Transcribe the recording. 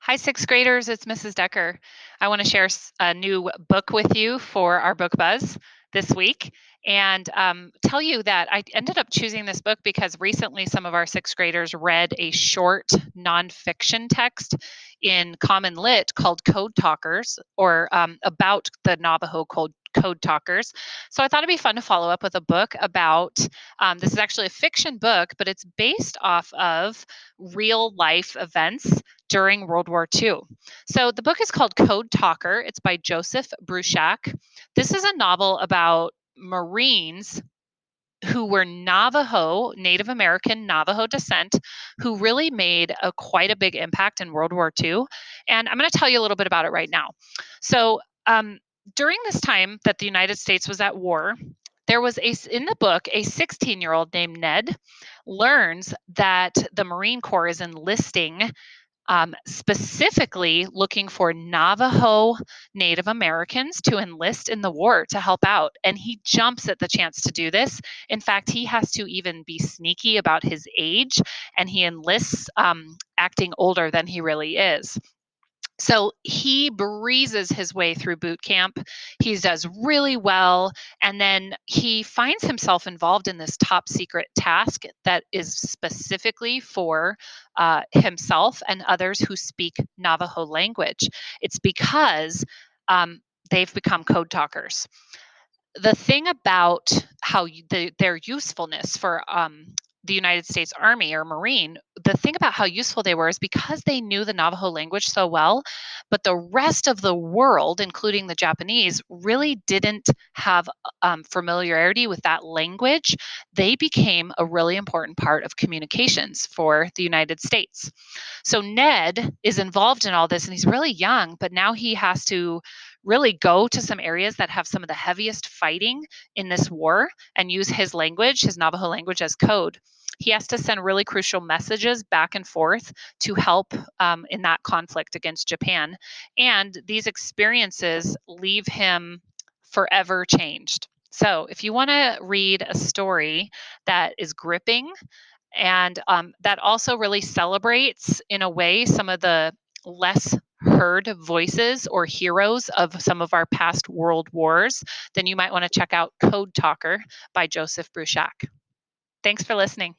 Hi, sixth graders. It's Mrs. Decker. I want to share a new book with you for our book buzz this week and tell you that I ended up choosing this book because recently some of our sixth graders read a short nonfiction text in Common Lit called Code Talkers, or about the Navajo Code Talkers. So I thought it'd be fun to follow up with a book about this is actually a fiction book, but it's based off of real life events during World War II. So the book is called Code Talker. It's by Joseph Bruchac. This is a novel about Marines who were Navajo, Native American Navajo descent, who really made quite a big impact in World War II. And I'm going to tell you a little bit about it right now. So during this time that the United States was at war, there was in the book, a 16-year-old named Ned learns that the Marine Corps is enlisting, specifically looking for Navajo Native Americans to enlist in the war to help out. And he jumps at the chance to do this. In fact, he has to even be sneaky about his age, and he enlists acting older than he really is. So he breezes his way through boot camp. He does really well. And then he finds himself involved in this top secret task that is specifically for himself and others who speak Navajo language. It's because they've become code talkers. The thing about how their usefulness for the United States Army or Marine, the thing about how useful they were is because they knew the Navajo language so well, but the rest of the world, including the Japanese, really didn't have familiarity with that language. They became a really important part of communications for the United States. So Ned is involved in all this, and he's really young, but now he has to really go to some areas that have some of the heaviest fighting in this war and use his language, his Navajo language, as code. He has to send really crucial messages back and forth to help in that conflict against Japan. And these experiences leave him forever changed. So, if you want to read a story that is gripping and that also really celebrates, in a way, some of the less heard voices or heroes of some of our past world wars, then you might want to check out Code Talker by Joseph Bruchac. Thanks for listening.